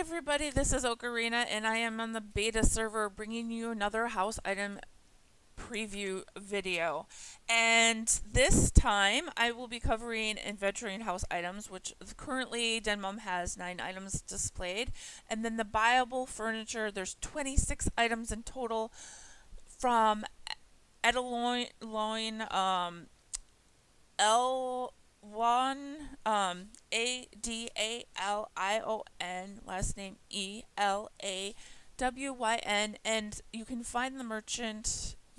everybody, this is Ocarina and I am on the beta server bringing you another house item preview video. And this time I will be covering adventuring house items, which currently Denmom has 9 items displayed. And then the buyable furniture, there's 26 items in total from Adaloin, L1, Adalion, last name ElaWyn, and you can find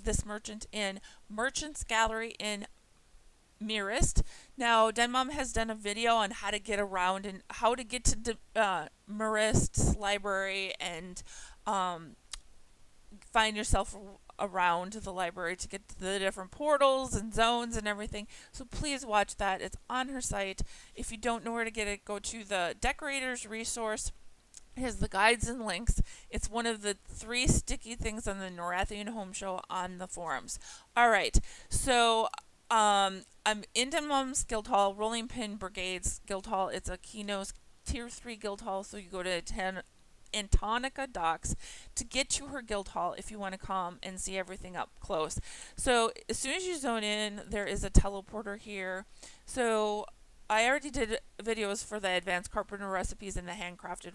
this merchant in Merchant's Gallery in Mirist. Now, Denmom has done a video on how to get around and how to get to Mirist's library and find yourself around the library to get to the different portals and zones and everything. So please watch that. It's on her site. If you don't know where to get it, go to the decorators resource. It has the guides and links. It's one of the 3 sticky things on the Norathian Home Show on the forums. Alright, so I'm in Denmom's Guild Hall, Rolling Pin Brigade's Guild Hall. It's a Kino's Tier 3 Guild Hall, so you go to Antonica Docks to get to her guild hall if you want to come and see everything up close. So as soon as you zone in, there is a teleporter here. So I already did videos for the advanced carpenter recipes and the handcrafted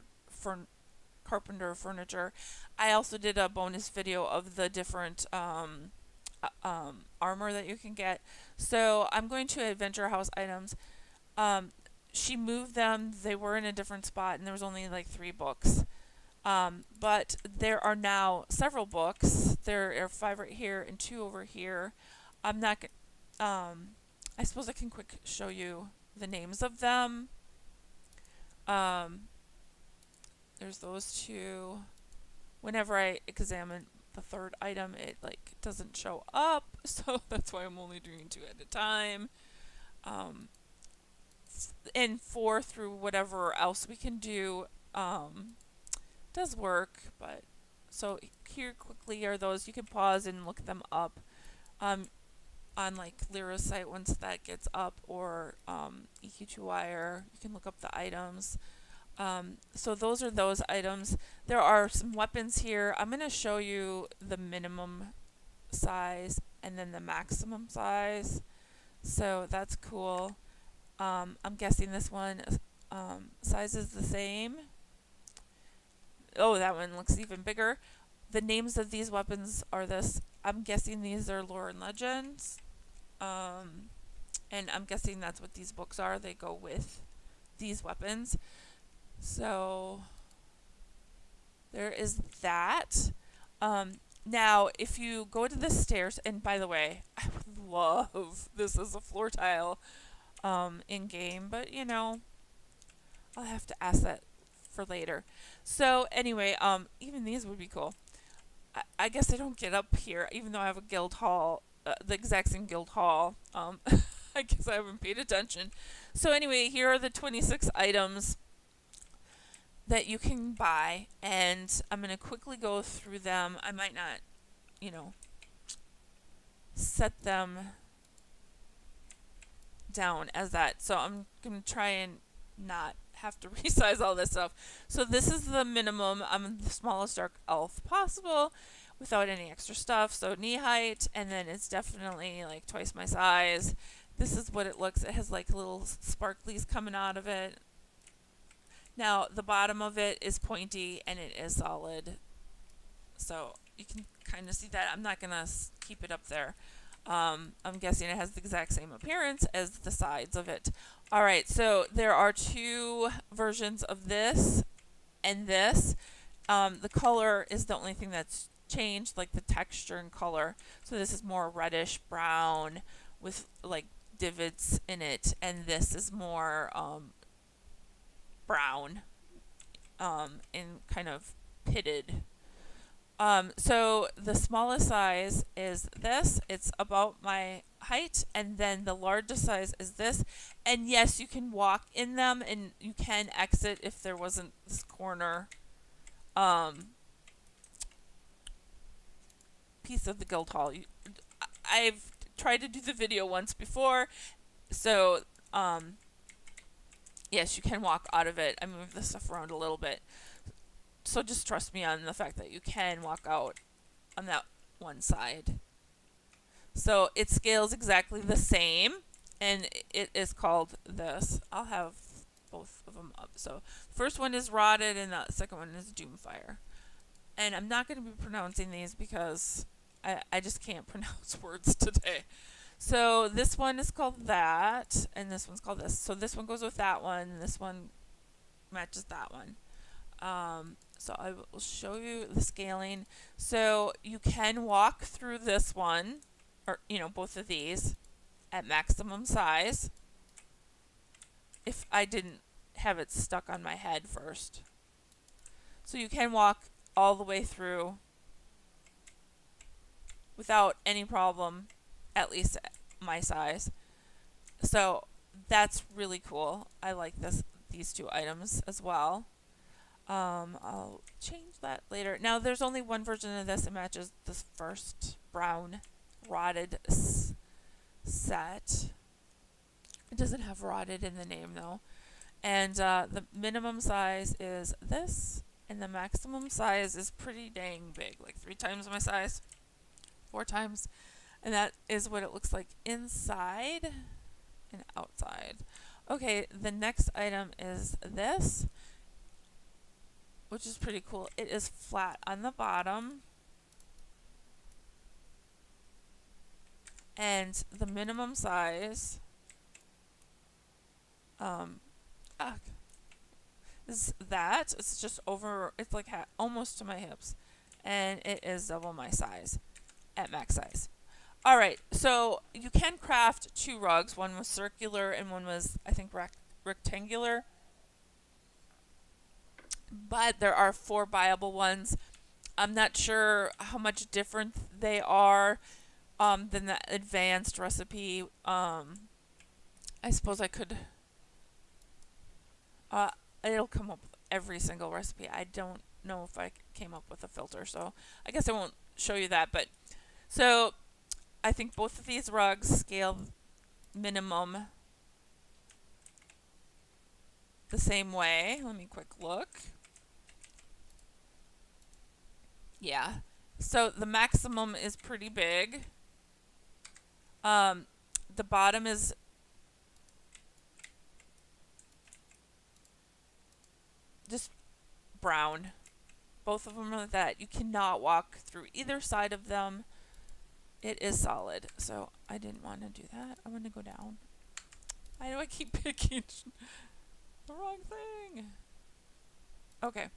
carpenter furniture. I also did a bonus video of the different armor that you can get. So I'm going to adventure house items. She moved them. They were in a different spot and there was only like 3 books. But there are now several books. There are 5 right here and 2 over here. I'm not. I suppose I can quick show you the names of them. There's those 2. Whenever I examine the 3rd item, it doesn't show up, so that's why I'm only doing 2 at a time. And 4 through whatever else we can do. Does work, but so here quickly are those. You can pause and look them up on like Lyra's site once that gets up, or EQ2Wire. You can look up the items. So those are those items. There are some weapons here. I'm going to show you the minimum size and then the maximum size. So that's cool. I'm guessing this one size is the same. Oh, that one looks even bigger. The names of these weapons are this. I'm guessing these are lore and legends. And I'm guessing that's what these books are. They go with these weapons. So there is that. Now, if you go to the stairs, and by the way, I would love this as a floor tile in game, but you know, I'll have to ask that for later. So anyway, even these would be cool. I guess I don't get up here, even though I have a guild hall, the exact same guild hall. I guess I haven't paid attention. So anyway, here are the 26 items that you can buy, and I'm going to quickly go through them. I might not, set them down as that. So I'm going to try and not have to resize all this stuff. So this is the minimum. I'm the smallest dark elf possible without any extra stuff. So knee height, and then it's definitely like twice my size. This is what it looks. It has like little sparklies coming out of it. Now the bottom of it is pointy and it is solid. So you can kind of see that. I'm not going to keep it up there. I'm guessing it has the exact same appearance as the sides of it. Alright, so there are 2 versions of this and this. The color is the only thing that's changed, like the texture and color. So this is more reddish brown with like divots in it, and this is more brown and kind of pitted. So the smallest size is this. It's about my height, and then the largest size is this. And yes, you can walk in them, and you can exit if there wasn't this corner piece of the guild hall. I've tried to do the video once before, so yes, you can walk out of it. I moved this stuff around a little bit. So just trust me on the fact that you can walk out on that one side. So it scales exactly the same, and it is called this. I'll have both of them up. So first one is Rotted, and the second one is Doomfire. And I'm not going to be pronouncing these because I just can't pronounce words today. So this one is called that, and this one's called this. So this one goes with that one, and this one matches that one. So I will show you the scaling. So you can walk through this one, or both of these, at maximum size. If I didn't have it stuck on my head first. So you can walk all the way through without any problem, at least my size. So that's really cool. I like these two items as well. I'll change that later. Now there's only one version of this that matches this first brown Rotted set. It doesn't have Rotted in the name though. And the minimum size is this, and the maximum size is pretty dang big, like 3 times my size, 4 times. And that is what it looks like inside and outside. Okay, the next item is this, which is pretty cool. It is flat on the bottom, and the minimum size is that. It's just over, it's like almost to my hips, and it is double my size at max size. Alright, so you can craft 2 rugs. One was circular and one was, I think, rectangular. But there are 4 viable ones. I'm not sure how much different they are than the advanced recipe. I suppose I could... it'll come up with every single recipe. I don't know if I came up with a filter, so I guess I won't show you that. But so I think both of these rugs scale minimum the same way. Let me quick look. Yeah. So the maximum is pretty big. The bottom is just brown. Both of them are like that. You cannot walk through either side of them. It is solid. So I didn't want to do that. I want to go down. Why do I keep picking the wrong thing? Okay.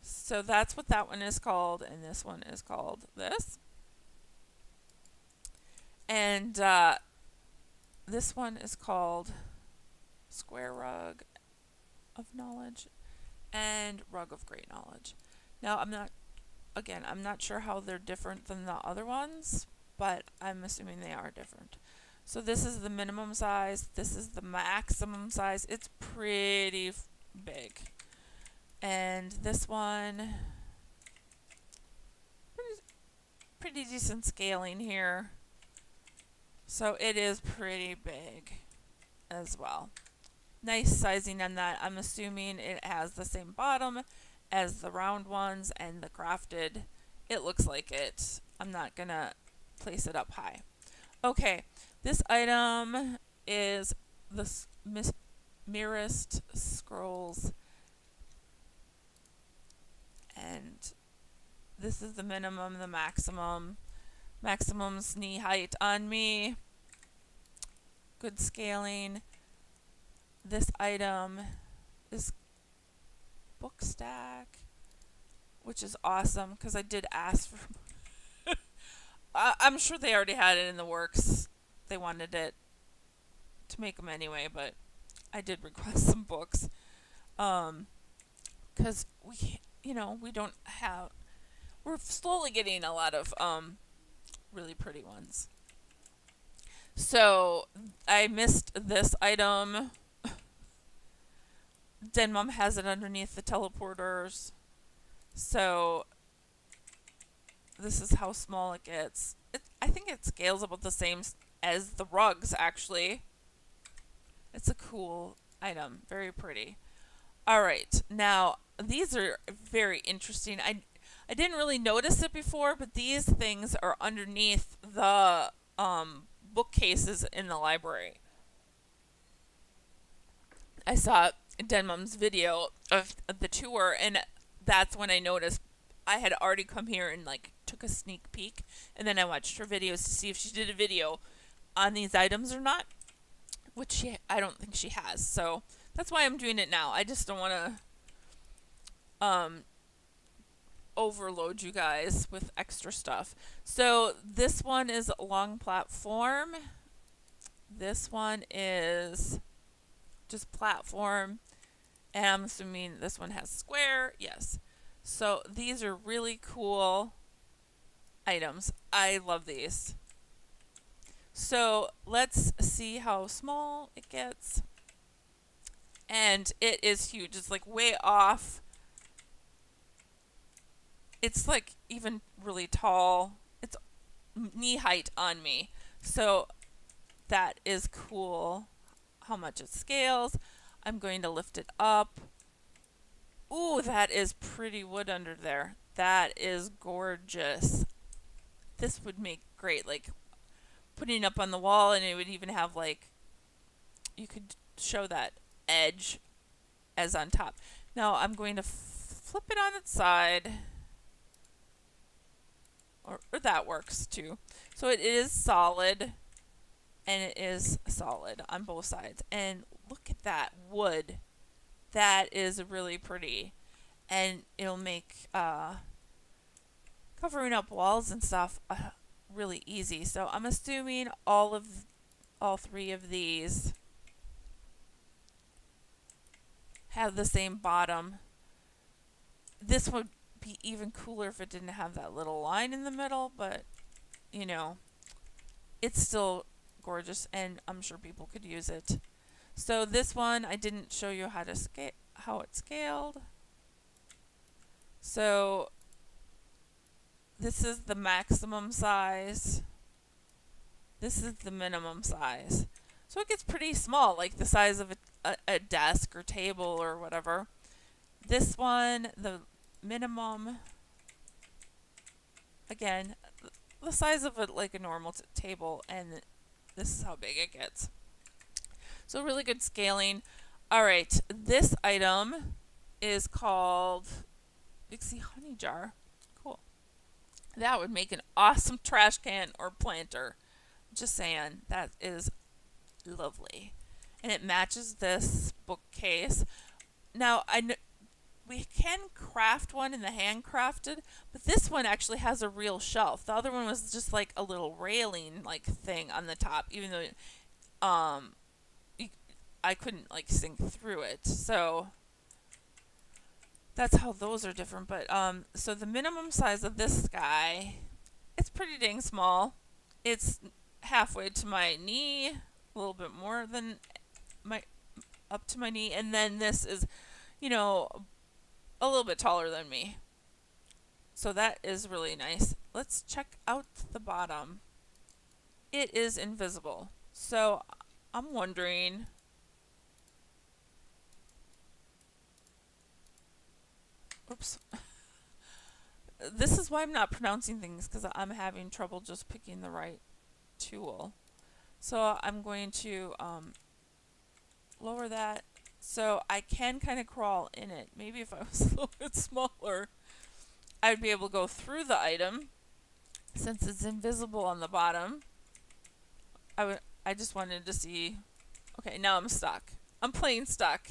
So that's what that one is called, and this one is called this. And this one is called Square Rug of Knowledge and Rug of Great Knowledge. Now I'm not sure how they're different than the other ones, but I'm assuming they are different. So this is the minimum size, this is the maximum size. It's pretty big. And this one, pretty decent scaling here. So it is pretty big as well. Nice sizing on that. I'm assuming it has the same bottom as the round ones and the crafted. It looks like it. I'm not gonna place it up high. Okay, this item is the Mirrorist Scrolls, and this is the minimum, the maximum. Maximum's knee height on me. Good scaling. This item is book stack, which is awesome because I did ask for I'm sure they already had it in the works. They wanted it to make them anyway, but I did request some books because we don't have, we're slowly getting a lot of really pretty ones. So I missed this item. Denmom has it underneath the teleporters. So this is how small it gets. I think it scales about the same as the rugs, actually. It's a cool item. Very pretty. All right, now these are very interesting. I didn't really notice it before, but these things are underneath the bookcases in the library. I saw Denmum's video of the tour, and that's when I noticed. I had already come here and like took a sneak peek, and then I watched her videos to see if she did a video on these items or not, which I don't think she has. So that's why I'm doing it now. I just don't want to overload you guys with extra stuff. So this one is a long platform. This one is just platform. And I'm assuming this one has square. Yes. So these are really cool items. I love these. So let's see how small it gets. And it is huge. It's like way off. It's like even really tall. It's knee height on me. So that is cool how much it scales. I'm going to lift it up. Ooh, that is pretty wood under there. That is gorgeous. This would make great like putting up on the wall, and it would even have like you could show that edge as on top. Now I'm going to flip it on its side. Or that works too. So it is solid, and it is solid on both sides. And look at that wood. That is really pretty. And it'll make covering up walls and stuff really easy. So I'm assuming all three of these have the same bottom. This would be even cooler if it didn't have that little line in the middle, but you know, it's still gorgeous, and I'm sure people could use it. So this one I didn't show you how it scaled. So this is the maximum size. This is the minimum size. So it gets pretty small, like the size of a desk or table or whatever. This one, the minimum, again, the size of like a normal table, and this is how big it gets. So really good scaling. All right, this item is called Pixie Honey Jar. Cool. That would make an awesome trash can or planter. Just saying, that is lovely. And it matches this bookcase. Now, we can craft one in the handcrafted, but this one actually has a real shelf. The other one was just like a little railing like thing on the top, even though I couldn't like sink through it. So that's how those are different. But so the minimum size of this guy, it's pretty dang small. It's halfway to my knee, a little bit more than up to my knee, and then this is, you know, a little bit taller than me. So that is really nice. Let's check out the bottom. It is invisible. So I'm wondering, oops. This is why I'm not pronouncing things, because I'm having trouble just picking the right tool. So I'm going to lower that so I can kind of crawl in it. Maybe if I was a little bit smaller, I'd be able to go through the item. Since it's invisible on the bottom, I just wanted to see. Okay, now I'm stuck. I'm plain stuck.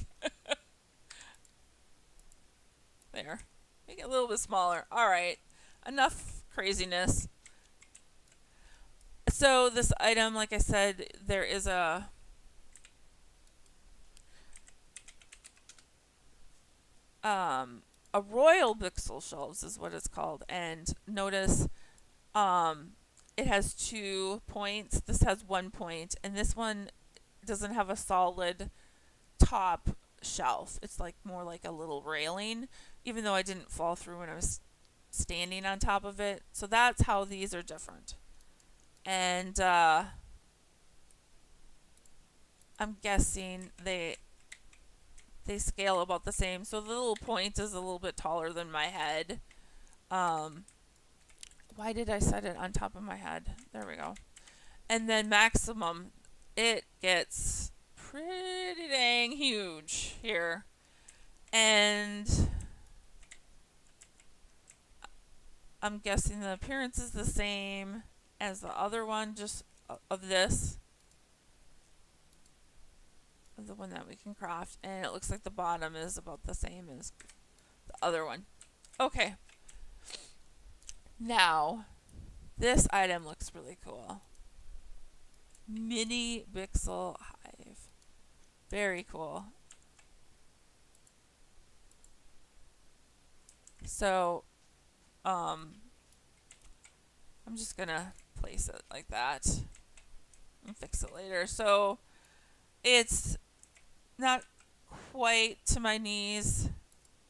There. Make it a little bit smaller. Alright. Enough craziness. So this item, like I said, there is a royal pixel shelves is what it's called, and notice it has 2 points. This has 1 point, and this one doesn't have a solid top shelf. It's like more like a little railing, even though I didn't fall through when I was standing on top of it. So that's how these are different. And I'm guessing they they scale about the same. So the little point is a little bit taller than my head. Why did I set it on top of my head? There we go. And then maximum, it gets pretty dang huge here. And I'm guessing the appearance is the same as the other one, just of this. The one that we can craft. And it looks like the bottom is about the same as the other one. Okay. Now, this item looks really cool. Mini Bixel Hive. Very cool. So, I'm just gonna place it like that and fix it later. So, it's not quite to my knees,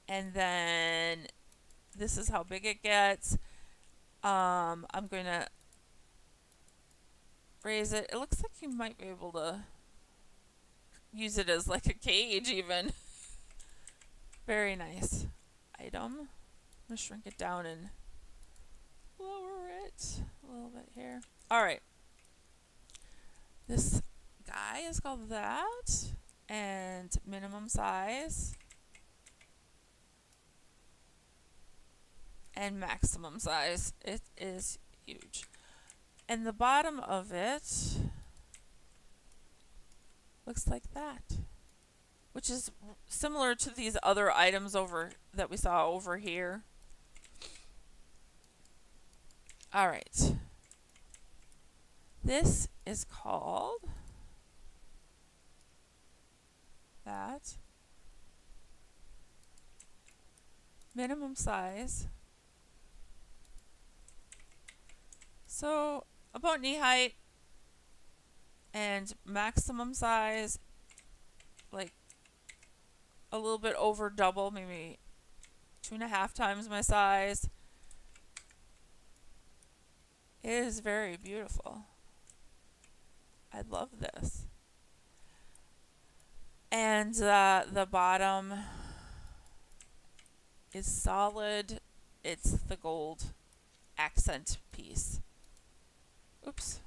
and then this is how big it gets. I'm going to raise it. It looks like you might be able to use it as like a cage even. Very nice item. I'm going to shrink it down and lower it a little bit here. Alright. This guy is called that. And minimum size. And maximum size. It is huge. And the bottom of it looks like that, which is similar to these other items over that we saw over here. All right. This is called that. Minimum size. So about knee height, and maximum size like a little bit over double, maybe 2.5 times my size. It is very beautiful. I love this. And the bottom is solid. It's the gold accent piece. Oops.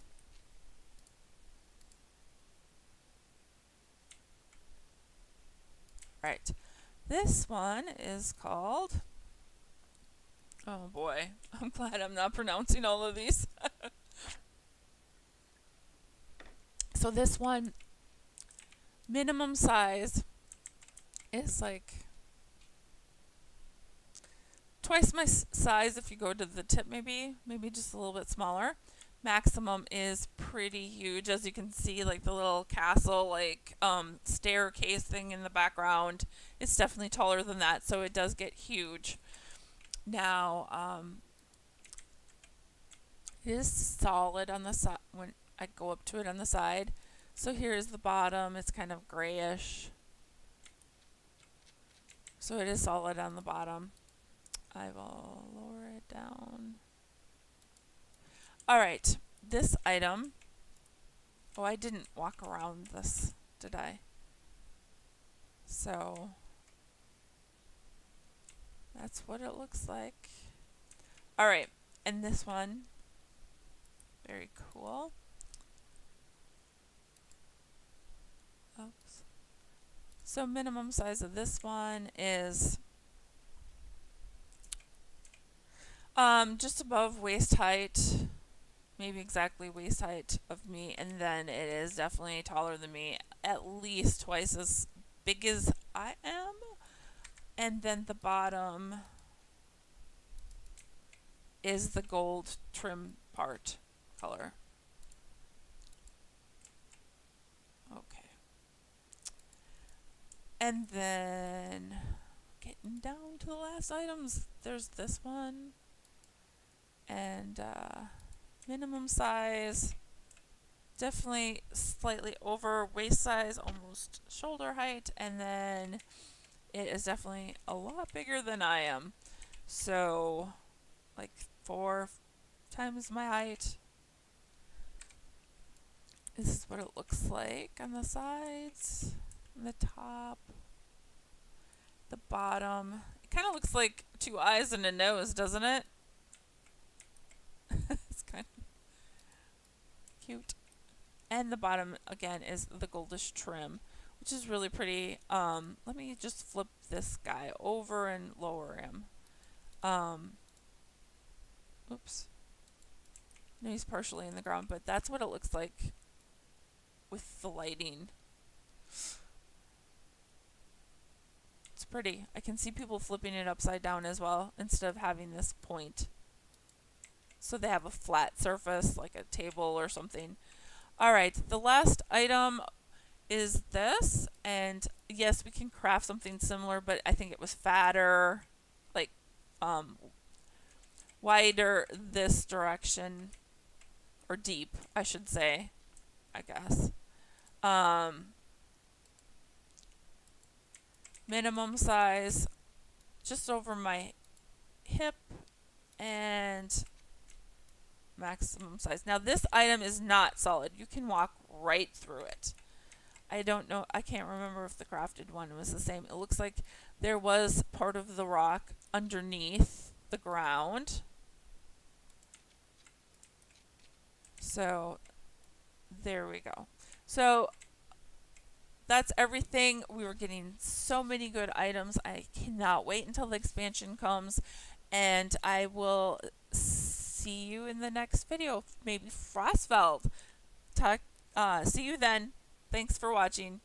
Right. This one is called... Oh boy, I'm glad I'm not pronouncing all of these. So this one, minimum size is like twice my size if you go to the tip, maybe just a little bit smaller. Maximum is pretty huge, as you can see, like the little castle like staircase thing in the background. It's definitely taller than that, so it does get huge. Now it is solid on the side when I go up to it on the side. So here's the bottom. It's kind of grayish, so it is solid on the bottom. I will lower it down. Alright, this item. Oh, I didn't walk around this, did I? So that's what it looks like. Alright, and this one, very cool. Oops. So minimum size of this one is just above waist height, maybe exactly waist height of me, and then it is definitely taller than me, at least twice as big as I am. And then the bottom is the gold trim part color. Okay. And then getting down to the last items, there's this one. And minimum size, definitely slightly over waist size, almost shoulder height, and then it is definitely a lot bigger than I am. So like 4 times my height. This is what it looks like on the sides, on the top. The bottom, it kind of looks like two eyes and a nose, doesn't it? It's kind of cute. And the bottom again is the goldish trim, which is really pretty. Let me just flip this guy over and lower him. Oops. No, he's partially in the ground, but that's what it looks like with the lighting. It's pretty. I can see people flipping it upside down as well instead of having this point. So they have a flat surface like a table or something. Alright, the last item is this, and yes, we can craft something similar, but I think it was fatter, like wider this direction, or deep, I should say, I guess. Minimum size, just over my hip, and maximum size. Now this item is not solid. You can walk right through it. I don't know, I can't remember if the crafted one was the same. It looks like there was part of the rock underneath the ground. So there we go. So that's everything. We were getting so many good items. I cannot wait until the expansion comes, and I will see you in the next video, maybe Frostfeld. See you then. Thanks for watching.